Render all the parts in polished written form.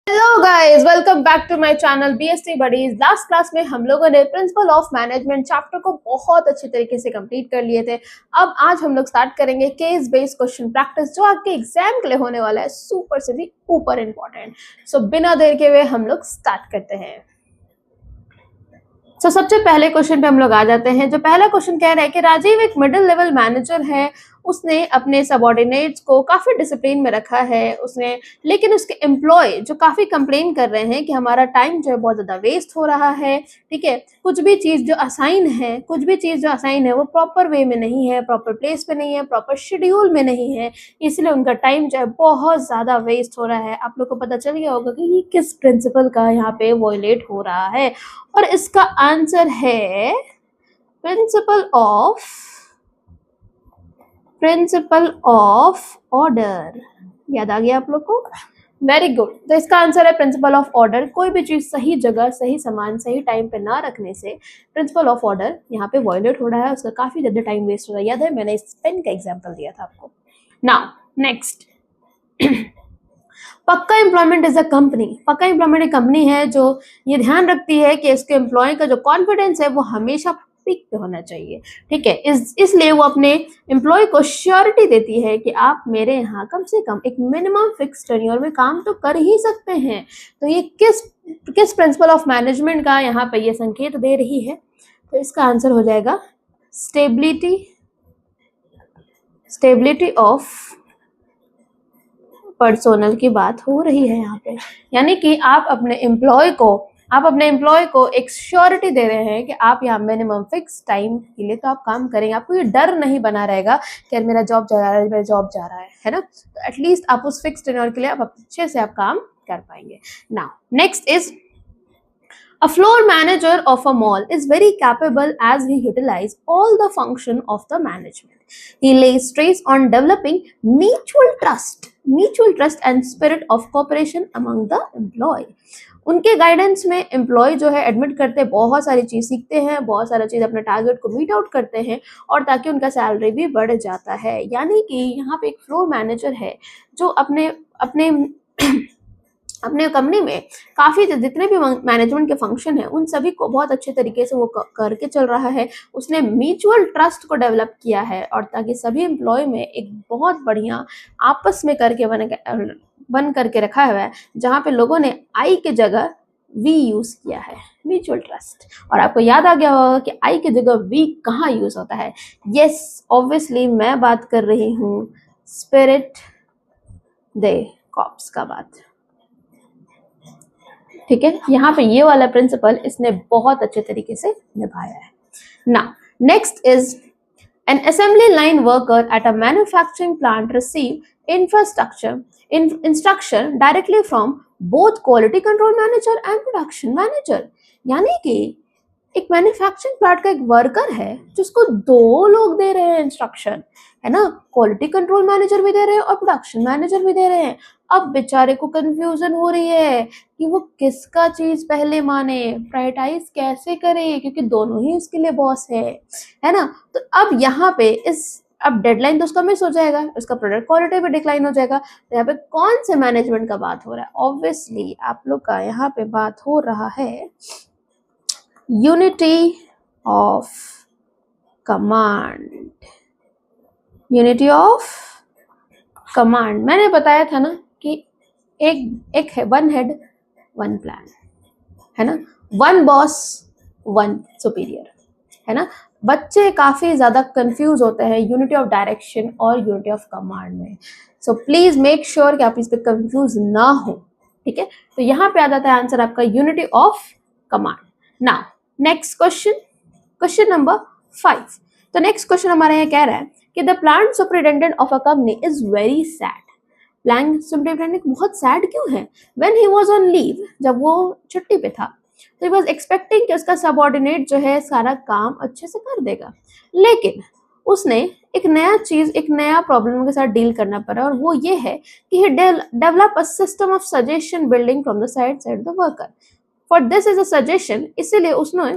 Hello guys, welcome back to my channel BST buddies. Last class में हम लोगों ने प्रिंसिपल ऑफ मैनेजमेंट चैप्टर को बहुत अच्छे तरीके से कंप्लीट कर लिए थे। अब आज हम लोग स्टार्ट करेंगे केस बेस्ड क्वेश्चन प्रैक्टिस, जो आपके एग्जाम के लिए होने वाला है सुपर से भी ऊपर इंपॉर्टेंट। सो बिना देर के हुए हम लोग स्टार्ट करते हैं। सबसे पहले क्वेश्चन पे हम लोग आ जाते हैं। जो पहला क्वेश्चन कह रहा है कि राजीव एक मिडिल लेवल मैनेजर है, उसने अपने सबऑर्डिनेट्स को काफी डिसिप्लिन में रखा है उसने, लेकिन उसके एम्प्लॉय जो काफी कंप्लेन कर रहे हैं कि हमारा टाइम जो है बहुत ज्यादा वेस्ट हो रहा है। ठीक है, कुछ भी चीज जो असाइन है वो प्रॉपर वे में नहीं है, प्रॉपर प्लेस पे नहीं है, प्रॉपर शेड्यूल में नहीं है, इसलिए उनका टाइम जो है बहुत ज्यादा वेस्ट हो रहा है। आप लोग को पता चल गया होगा कि ये किस प्रिंसिपल का यहाँ पे वॉयलेट हो रहा है, और इसका आंसर है प्रिंसिपल ऑफ ऑर्डर। याद आ गया आप लोग को? Very good. तो इसका आंसर है प्रिंसिपल ऑफ ऑर्डर। कोई भी चीज सही जगह, सही सामान, सही टाइम पे ना रखने से प्रिंसिपल ऑफ ऑर्डर यहाँ पे वॉयलेट हो रहा है, उसका काफी ज्यादा टाइम वेस्ट हो रहा है। याद है, मैंने इस पेन का एग्जाम्पल दिया था आपको। नाउ नेक्स्ट, पक्का एम्प्लॉयमेंट इज अ कंपनी। पक्का एम्प्लॉयमेंट एक कंपनी है जो ये ध्यान रखती है कि इसके एम्प्लॉय का जो कॉन्फिडेंस है वो हमेशा पीक पे होना चाहिए। ठीक है, इसलिए वो अपने एम्प्लॉय को श्योरिटी देती है कि आप मेरे यहाँ कम से कम एक मिनिमम फिक्स टेन्योर में काम तो कर ही सकते हैं। तो ये किस प्रिंसिपल ऑफ मैनेजमेंट का यहाँ पे ये संकेत दे रही है? तो इसका आंसर हो जाएगा स्टेबिलिटी ऑफ पर्सोनल की बात हो रही है यहाँ पे। यानी कि आप अपने एम्प्लॉय को एक श्योरिटी दे रहे हैं कि आप यहाँ मिनिमम फिक्स टाइम के लिए तो आप काम करेंगे। आपको ये डर नहीं बना रहेगा कि मेरा जॉब जा रहा है ना। तो एटलीस्ट आप उस फिक्स टेन्योर के लिए आप अच्छे से आप काम कर पाएंगे। Now next is a floor manager of a mall is very capable as he utilizes all the function of the management. He lays stress on developing mutual trust and spirit of cooperation among the employee. उनके guidance में employ जो है admit करते बहुत सारी चीज सीखते हैं, बहुत सारी चीज अपने टारगेट को मीट आउट करते हैं, और ताकि उनका सैलरी भी बढ़ जाता है। यानी कि यहाँ पे एक फ्लोर मैनेजर है जो अपने कंपनी में काफी जितने भी मैनेजमेंट के फंक्शन है उन सभी को बहुत अच्छे तरीके से वो करके चल रहा है। उसने म्यूचुअल ट्रस्ट को डेवलप किया है, और ताकि सभी एम्प्लॉय में एक बहुत बढ़िया आपस में बन करके रखा हुआ है, जहाँ पे लोगों ने आई के जगह वी यूज किया है, म्यूचुअल ट्रस्ट। और आपको याद आ गया होगा कि आई के जगह वी कहाँ यूज होता है। यस, ऑब्वियसली मैं बात कर रही हूँ स्पिरिट दे कॉर्प्स का बात। ठीक है, यहाँ पे ये वाला प्रिंसिपल इसने बहुत अच्छे तरीके से निभाया है। Now next is an assembly line worker at a manufacturing plant receive instruction directly from both quality control manager and production manager. यानी कि एक मैन्युफैक्चरिंग प्लांट का एक वर्कर है जिसको दो लोग दे रहे हैं इंस्ट्रक्शन, है ना। क्वालिटी कंट्रोल मैनेजर भी दे रहे हैं और प्रोडक्शन मैनेजर भी दे रहे हैं। अब बेचारे को कंफ्यूजन हो रही है कि वो किसका चीज पहले माने, प्रायोरिटाइज कैसे करे, क्योंकि दोनों ही उसके लिए बॉस है ना। तो अब यहाँ पे अब डेडलाइन तो उसका मिस हो जाएगा, उसका प्रोडक्ट क्वालिटी भी डिक्लाइन हो जाएगा। तो यहाँ पे कौन से मैनेजमेंट का बात हो रहा है? ऑब्वियसली आप लोग का यहाँ पे बात हो रहा है यूनिटी ऑफ कमांड। मैंने बताया था ना कि एक है वन हेड वन प्लान, है ना, वन बॉस वन सुपीरियर, है ना। बच्चे काफी ज्यादा कंफ्यूज होते हैं यूनिटी ऑफ डायरेक्शन और यूनिटी ऑफ कमांड में। सो प्लीज मेक श्योर कि आप इस पे कंफ्यूज ना हो। ठीक है, तो यहाँ पे आ जाता है आंसर आपका unity of command. Now next question number 5। तो नेक्स्ट क्वेश्चन हमारे यहाँ कह रहा है कि the plant superintendent of a company is very sad. Plant superintendent बहुत सैड क्यों है? When he was on leave, जब वो छुट्टी पे था, तो ही वाज एक्सपेक्टिंग कि उसका सबऑर्डिनेट जो है सारा काम अच्छे से कर देगा, लेकिन उसने एक नया प्रॉब्लम के साथ डील करना पड़ा, और वो ये है कि he develop a system of suggestion building from the side the worker. For this is a suggestion, इसीलिए उसने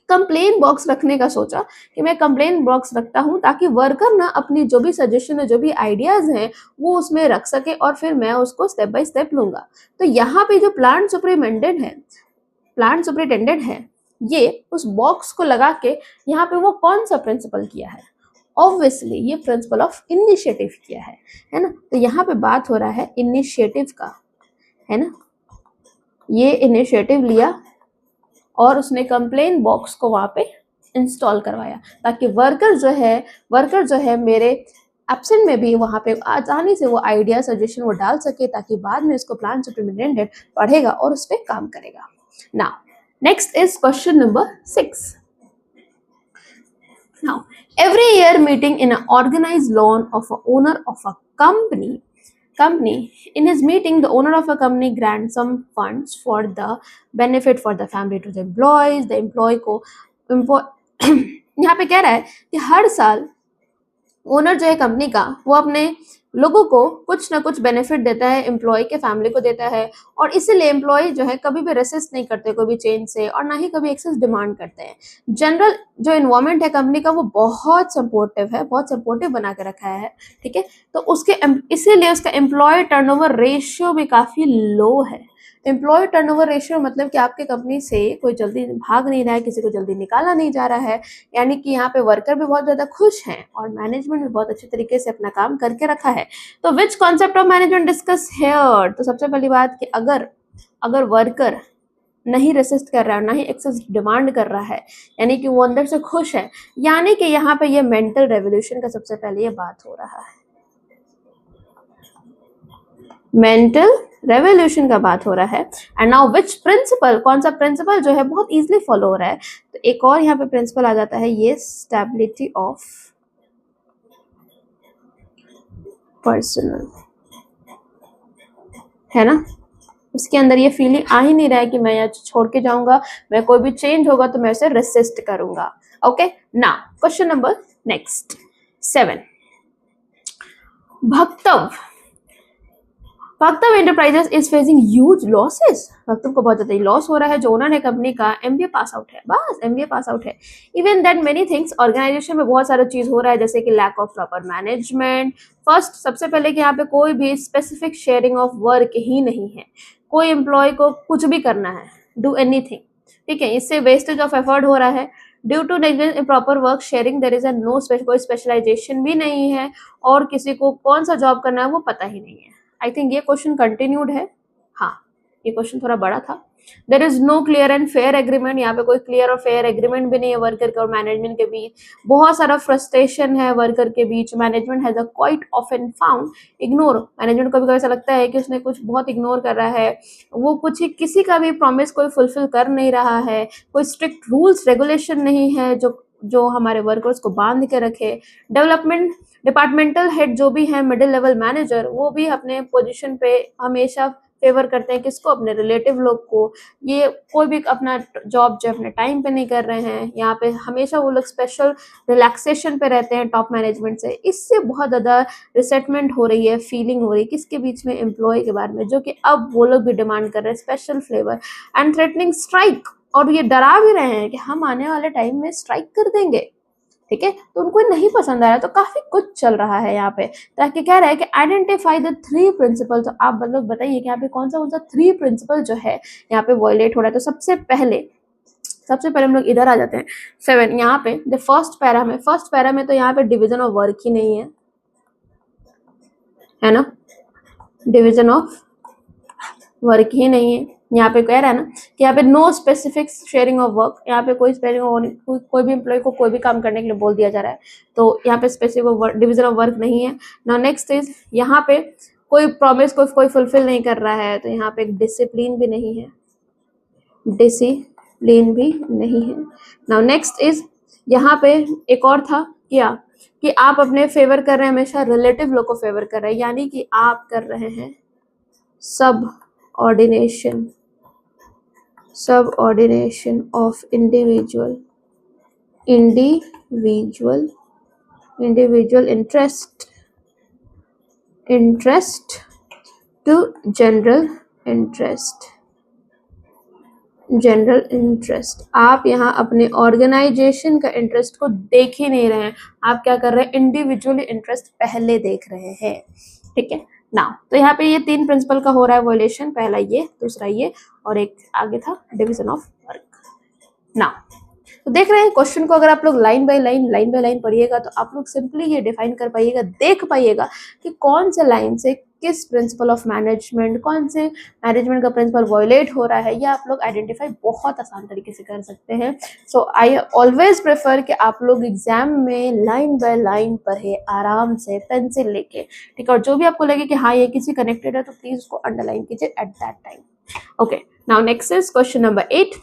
कंप्लेन बॉक्स रखने का सोचा कि मैं कंप्लेन बॉक्स रखता हूँ ताकि वर्कर ना अपनी जो भी सजेशन है, जो भी आइडियाज हैं, वो उसमें रख सके और फिर मैं उसको स्टेप बाय स्टेप लूंगा। तो यहाँ पे जो प्लांट सुपरिटेंडेंट है, ये उस बॉक्स को लगा के यहाँ पे वो कौन सा प्रिंसिपल किया है? ऑब्वियसली ये प्रिंसिपल ऑफ इनिशिएटिव किया है ना। तो यहाँ पे बात हो रहा है इनिशिएटिव का, है ना। ये इनिशिएटिव लिया और उसने कंप्लेन बॉक्स को वहां पे इंस्टॉल करवाया ताकि वर्कर जो है मेरे एब्सेंट में भी वहां पे आसानी से वो आइडिया सजेशन वो डाल सके, ताकि बाद में इसको प्लान सुपरिटेंडेंट पढ़ेगा और उस पर काम करेगा। Now next is question number 6. Now, every year meeting in an organized lawn of a owner of a company, in his meeting the owner of a company grants some funds for the benefit for the family to the employees. The employee को यहाँ पे कह रहा है कि हर साल owner जो है कंपनी का, वो अपने लोगों को कुछ ना कुछ बेनिफिट देता है, एम्प्लॉय के फैमिली को देता है, और इसीलिए एम्प्लॉय जो है कभी भी रेसिस्ट नहीं करते कोई भी चेंज से, और ना ही कभी एक्सेस डिमांड करते हैं। जनरल जो इन्वायरमेंट है कंपनी का वो बहुत सपोर्टिव है, बहुत सपोर्टिव बना के रखा है, ठीक है। तो उसके इसीलिए उसका एम्प्लॉय टर्नओवर रेशियो भी काफी लो है। एम्प्लॉय टर्नओवर रेशियो मतलब कि आपके कंपनी से कोई जल्दी भाग नहीं रहा है, किसी को जल्दी निकाला नहीं जा रहा है, यानी कि यहाँ पे वर्कर भी बहुत ज्यादा खुश हैं और मैनेजमेंट भी बहुत अच्छे तरीके से अपना काम करके रखा है। तो विच concept of management discuss hair? तो सबसे पहली बात कि अगर वर्कर नहीं रेसिस्ट कर रहा है, ना ही एक्सेस डिमांड कर रहा है, यानी कि वो अंदर से खुश है, यानी कि यहाँ पे ये मेंटल रेवोल्यूशन का सबसे पहले ये बात हो रहा है, मेंटल रेवोल्यूशन का बात हो रहा है। एंड नाउ विच प्रिंसिपल, कौन सा प्रिंसिपल जो है बहुत इजीली फॉलो हो रहा है? तो एक और यहाँ पे प्रिंसिपल आ जाता है, ये स्टेबिलिटी ऑफ पर्सनल, है ना। उसके अंदर ये फीलिंग आ ही नहीं रहा है कि मैं यहाँ छोड़ के जाऊंगा, मैं कोई भी चेंज होगा तो मैं उसे रेसिस्ट करूंगा। ओके, ना question number next 7. Bhaktav enterprises is facing huge losses. Bhaktav को बहुत ज्यादा लॉस हो रहा है। जो ओनर है कंपनी का एमबीए पास आउट है, बस एमबीए पास आउट है। Even that many things, organisation में बहुत सारा चीज हो रहा है, जैसे कि lack of proper management. First, सबसे पहले कि यहाँ पे कोई भी स्पेसिफिक शेयरिंग ऑफ वर्क ही नहीं है, कोई एम्प्लॉय को कुछ भी करना है, डू एनीथिंग, ठीक है, इससे वेस्टेज ऑफ एफर्ट हो रहा है। Due to negligence in proper work sharing there is no कोई स्पेशलाइजेशन भी नहीं है, और किसी को कौन सा जॉब करना है वो पता ही नहीं है। आई थिंक ये क्वेश्चन कंटिन्यूड है, हाँ ये क्वेश्चन थोड़ा बड़ा था। There is no clear and fair agreement, यहाँ पे कोई क्लियर और फेयर एग्रीमेंट भी नहीं है वर्कर के और मैनेजमेंट के बीच। बहुत सारा फ्रस्ट्रेशन है वर्कर के बीच। Management has a quite often found ignore, management को भी ऐसा लगता है कि उसने कुछ बहुत इग्नोर कर रहा है, वो कुछ ही किसी का भी प्रॉमिस कोई फुलफिल कर नहीं रहा है, कोई स्ट्रिक्ट रूल्स रेगुलेशन नहीं है जो हमारे वर्कर्स को बांध के रखे। डेवलपमेंट डिपार्टमेंटल हेड जो भी है, मिडिल लेवल मैनेजर, वो भी अपने पोजीशन पे हमेशा फेवर करते हैं किसको? अपने रिलेटिव लोग को। ये कोई भी अपना जॉब जो अपने टाइम पे नहीं कर रहे हैं, यहाँ पे हमेशा वो लोग स्पेशल रिलैक्सेशन पे रहते हैं टॉप मैनेजमेंट से। इससे बहुत ज़्यादा रिसेंटमेंट हो रही है, फीलिंग हो रही है किसके बीच में? एम्प्लॉय के बारे में, जो कि अब वो लोग भी डिमांड कर रहे हैं special flavour and threatening strike, और ये डरा भी रहे हैं कि हम आने वाले टाइम में स्ट्राइक कर देंगे, ठीक है। तो उनको नहीं पसंद आया, तो काफी कुछ चल रहा है यहाँ पे। ताकि कह रहा है कि आइडेंटिफाई द 3 प्रिंसिपल। तो आप लोग बताइए कि यहाँ पे कौन सा 3 प्रिंसिपल जो है यहाँ पे वायलेट हो रहा है। तो सबसे पहले हम लोग इधर आ जाते हैं 7। यहाँ पे जो फर्स्ट पैरा में तो यहाँ पे डिवीजन ऑफ वर्क ही नहीं है ना, डिवीजन ऑफ वर्क ही नहीं है। यहाँ पे कह रहा है ना कि यहाँ पे no specific sharing of work, यहाँ पे कोई कोई भी एम्प्लॉय को कोई भी काम करने के लिए बोल दिया जा रहा है, तो यहाँ पे स्पेसिफिक डिवीजन ऑफ वर्क नहीं है ना। नेक्स्ट इज यहाँ पे कोई प्रॉमिस कोई फुलफिल नहीं कर रहा है, तो यहाँ पे डिसिप्लिन भी नहीं है, डिसिप्लिन भी नहीं है। नाउ नेक्स्ट इज यहाँ पे एक और था क्या कि आप अपने फेवर कर रहे हैं, हमेशा रिलेटिव लोग को फेवर कर रहे हैं, यानी कि आप कर रहे हैं subordination of individual interest to general interest, general interest, आप यहाँ अपने ऑर्गेनाइजेशन का इंटरेस्ट को देख ही नहीं रहे हैं, आप क्या कर रहे हैं, इंडिविजुअली इंटरेस्ट पहले देख रहे हैं, ठीक है ना। तो यहाँ पे ये 3 प्रिंसिपल का हो रहा है वॉयलेशन, पहला ये, दूसरा ये, और एक आगे था डिवीजन ऑफ वर्क ना। तो देख रहे हैं क्वेश्चन को, अगर आप लोग लाइन बाय लाइन पढ़िएगा तो आप लोग सिंपली ये डिफाइन कर पाइएगा, देख पाइएगा कि कौन से लाइन से किस प्रिंसिपल ऑफ मैनेजमेंट, कौन से मैनेजमेंट का प्रिंसिपल वॉयलेट हो रहा है, ये आप लोग आइडेंटिफाई बहुत आसान तरीके से कर सकते हैं। सो आई ऑलवेज प्रेफर कि आप लोग एग्जाम में लाइन बाय लाइन पढ़े आराम से पेंसिल लेके, ठीक है। और जो भी आपको लगे कि हाँ ये किसी कनेक्टेड है तो प्लीज उसको अंडरलाइन कीजिए at that time. Okay, now next is question number 8।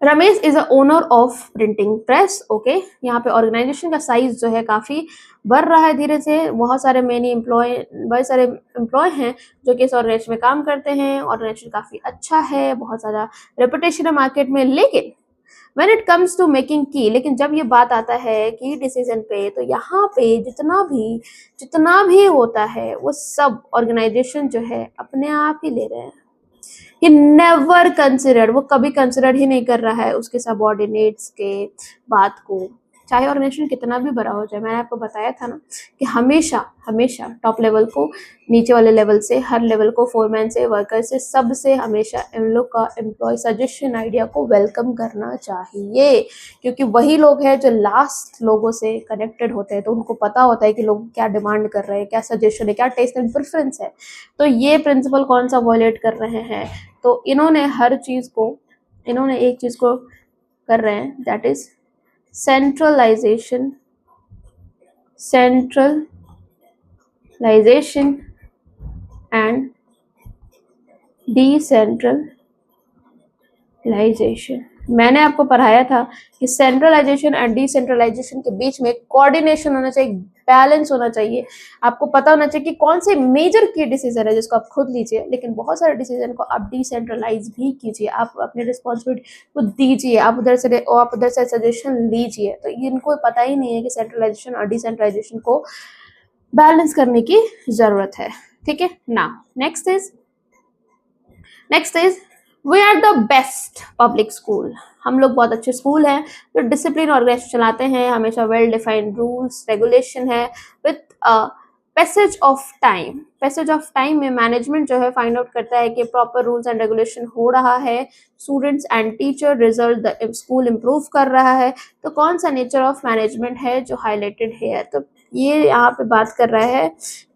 Ramesh is a owner of printing press. Okay, यहाँ पे ऑर्गेनाइजेशन का साइज जो है काफी बढ़ रहा है धीरे से, बहुत सारे एम्प्लॉय हैं जो कि इस ऑर्गेनाइजेशन में काम करते हैं, ऑर्गेनाइजेशन काफी अच्छा है, बहुत सारा रेपुटेशन है मार्केट में, लेकिन when it comes to making key, लेकिन जब ये बात आता है की डिसीजन पे, तो यहाँ पे जितना भी होता है वो सब ऑर्गेनाइजेशन जो है अपने आप ही ले रहे हैं। ही नेवर कंसिडर्ड, वो कभी कंसिडर ही नहीं कर रहा है उसके सबऑर्डिनेट्स के बात को, चाहे ऑर्गेनाइजेशन कितना भी बड़ा हो जाए। मैंने आपको बताया था ना कि हमेशा हमेशा टॉप लेवल को नीचे वाले लेवल से, हर लेवल को, फोरमैन से, वर्कर से, सब से हमेशा इन लोग का एम्प्लॉय सजेशन आइडिया को वेलकम करना चाहिए, क्योंकि वही लोग हैं जो लास्ट लोगों से कनेक्टेड होते हैं, तो उनको पता होता है कि लोग क्या डिमांड कर रहे हैं, क्या सजेशन है, क्या टेस्ट एंड प्रेफरेंस है। तो ये प्रिंसिपल कौन सा वॉयलेट कर रहे हैं, तो इन्होंने एक चीज को कर रहे हैं, that is centralization and decentralization। मैंने आपको पढ़ाया था कि सेंट्रलाइजेशन एंड डिसेंट्रलाइजेशन के बीच में कोऑर्डिनेशन होना चाहिए, बैलेंस होना चाहिए। आपको पता होना चाहिए कि कौन से मेजर की डिसीजन है जिसको आप खुद लीजिए, लेकिन बहुत सारे डिसीजन को आप डिसेंट्रलाइज भी कीजिए, आप अपनी रिस्पॉन्सिबिलिटी को दीजिए, आप उधर से सजेशन लीजिए। तो इनको पता ही नहीं है कि सेंट्रलाइजेशन और डिसेंट्रलाइजेशन को बैलेंस करने की जरूरत है, ठीक है ना। Next is we are the best public school. हम लोग बहुत अच्छे स्कूल हैं जो डिसिप्लिन ऑर्गेनाइजेशन चलाते हैं, हमेशा वेल डिफाइंड रूल्स रेगुलेशन है, विथ पैसेज ऑफ टाइम में मैनेजमेंट जो है फाइंड आउट करता है कि प्रॉपर रूल्स एंड रेगुलेशन हो रहा है, students and teacher result, the school improve कर रहा है। तो कौन सा नेचर ऑफ मैनेजमेंट है जो हाईलाइटेड है, तो ये यहाँ पे बात कर रहा है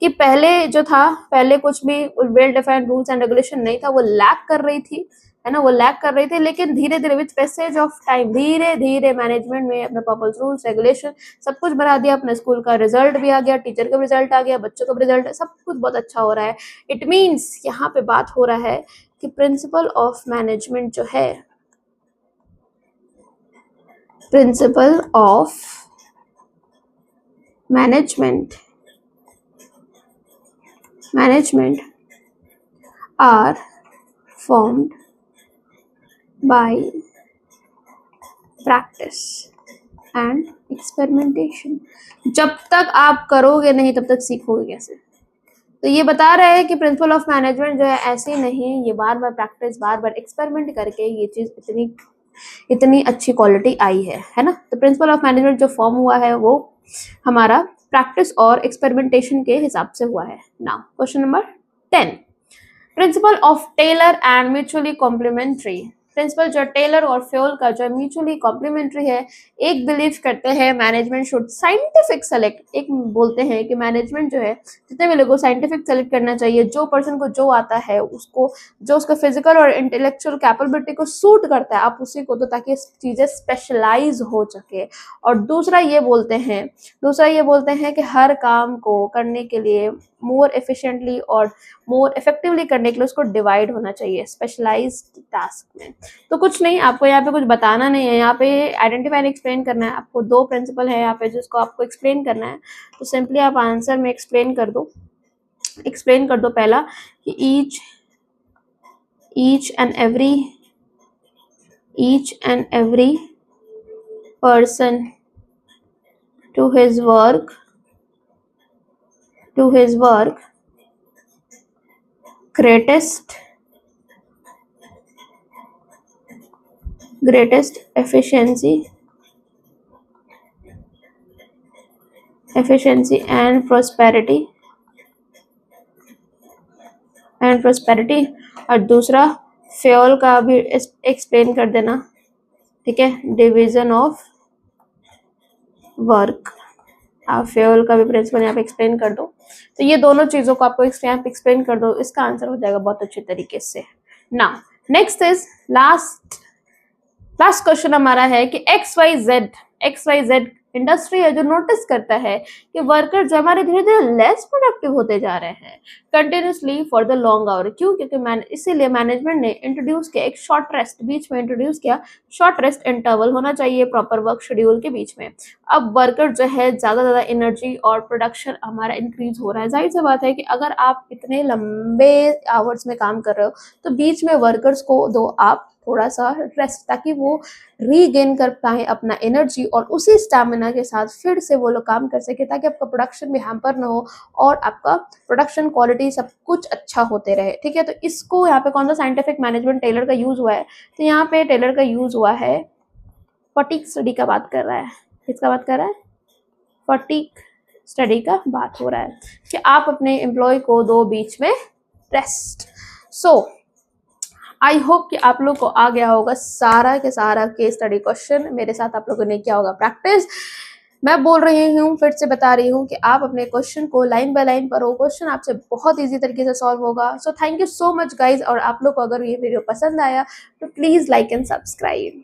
कि पहले कुछ भी well defined rules and regulation नहीं था, वो लैक कर रही थी, है ना, वो लैक कर रही थी, लेकिन धीरे धीरे विथ पैसेज ऑफ टाइम धीरे धीरे मैनेजमेंट में अपने प्रॉपर रूल्स रेगुलेशन सब कुछ बना दिया, अपने स्कूल का रिजल्ट भी आ गया, टीचर का रिजल्ट आ गया, बच्चों का रिजल्ट, सब कुछ बहुत अच्छा हो रहा है। इट मीन्स यहाँ पे बात हो रहा है कि प्रिंसिपल ऑफ मैनेजमेंट जो है, principle of management are formed by practice and experimentation। जब तक आप करोगे नहीं तब तक सीखोगे कैसे। तो ये बता रहे हैं कि प्रिंसिपल ऑफ मैनेजमेंट जो है ऐसे नहीं, ये बार बार प्रैक्टिस, बार बार एक्सपेरिमेंट करके ये चीज इतनी अच्छी क्वालिटी आई है ना। तो प्रिंसिपल ऑफ मैनेजमेंट जो फॉर्म हुआ है वो हमारा प्रैक्टिस और एक्सपेरिमेंटेशन के हिसाब से हुआ है। Now question number 10, principle of Taylor and mutually complementary. Principle जो टेलर और फ्यूल का जो म्यूचुअली कॉम्प्लीमेंट्री है, एक बिलीव करते हैं मैनेजमेंट शुड साइंटिफिक सेलेक्ट, एक बोलते हैं कि मैनेजमेंट जो है जितने भी लोगों साइंटिफिक सेलेक्ट करना चाहिए, जो पर्सन को जो आता है उसको, जो उसका फिजिकल और इंटेलेक्चुअल कैपेबिलिटी को सूट करता है आप उसी को दो, ताकि चीजें स्पेशलाइज हो सके। और दूसरा ये बोलते हैं कि हर काम को करने के लिए मोर एफिशिएंटली और मोर इफेक्टिवली करने के लिए उसको डिवाइड होना चाहिए स्पेशलाइज्ड टास्क में। तो कुछ नहीं, आपको यहाँ पे कुछ बताना नहीं है, यहाँ पे आइडेंटिफाई एंड एक्सप्लेन करना है। आपको 2 प्रिंसिपल है यहाँ पे जिसको आपको एक्सप्लेन करना है, तो सिंपली आप आंसर में एक्सप्लेन कर दो पहला कि each and every person to his work greatest greatest efficiency and prosperity और दूसरा फ्यूल का भी एक्सप्लेन कर देना, ठीक है, डिवीजन ऑफ वर्क, आप फ्यूल का भी प्रिंसिपल यहाँ पे एक्सप्लेन कर दो। तो ये दोनों चीजों को आपको यहाँ पे एक्सप्लेन कर दो, इसका आंसर हो जाएगा बहुत अच्छे तरीके से। Now next is last question हमारा है कि XYZ इंडस्ट्री है जो नोटिस करता है कि वर्कर जो हमारे धीरे धीरे लेस प्रोडक्टिव होते जा रहे हैं continuously for the long hour. क्यों? क्योंकि इसीलिए मैनेजमेंट ने इंट्रोड्यूस किया एक शॉर्ट रेस्ट, बीच में इंट्रोड्यूस किया शॉर्ट रेस्ट इंटरवल होना चाहिए प्रॉपर वर्क शेड्यूल के बीच में। अब वर्कर जो है ज्यादा एनर्जी और प्रोडक्शन हमारा इंक्रीज हो रहा है। जाहिर सी बात है कि अगर आप इतने लंबे आवर्स में काम कर रहे हो तो बीच में वर्कर्स को दो आप थोड़ा सा रेस्ट, ताकि वो रीगेन कर पाए अपना एनर्जी और उसी स्टैमिना के साथ फिर से वो लोग काम कर सके, ताकि आपका प्रोडक्शन भी हैम्पर ना हो और आपका प्रोडक्शन क्वालिटी सब कुछ अच्छा होते रहे, ठीक है। तो इसको यहाँ पे कौन सा साइंटिफिक मैनेजमेंट टेलर का यूज हुआ है? तो यहाँ पे टेलर का यूज हुआ है फटीग स्टडी का बात कर रहा है। किसका बात कर रहा है? फटीग स्टडी का बात हो रहा है कि आप अपने एम्प्लॉय को दो बीच में रेस्ट। सो आई होप कि आप लोग को आ गया होगा सारा के सारा केस स्टडी क्वेश्चन। मेरे साथ आप लोगों ने किया होगा प्रैक्टिस। मैं बोल रही हूँ, फिर से बता रही हूँ कि आप अपने क्वेश्चन को लाइन बाय लाइन पढ़ो, क्वेश्चन आपसे बहुत इजी तरीके से सॉल्व होगा। So thank you so much guys. और आप लोग को अगर ये वीडियो पसंद आया तो प्लीज लाइक एंड सब्सक्राइब।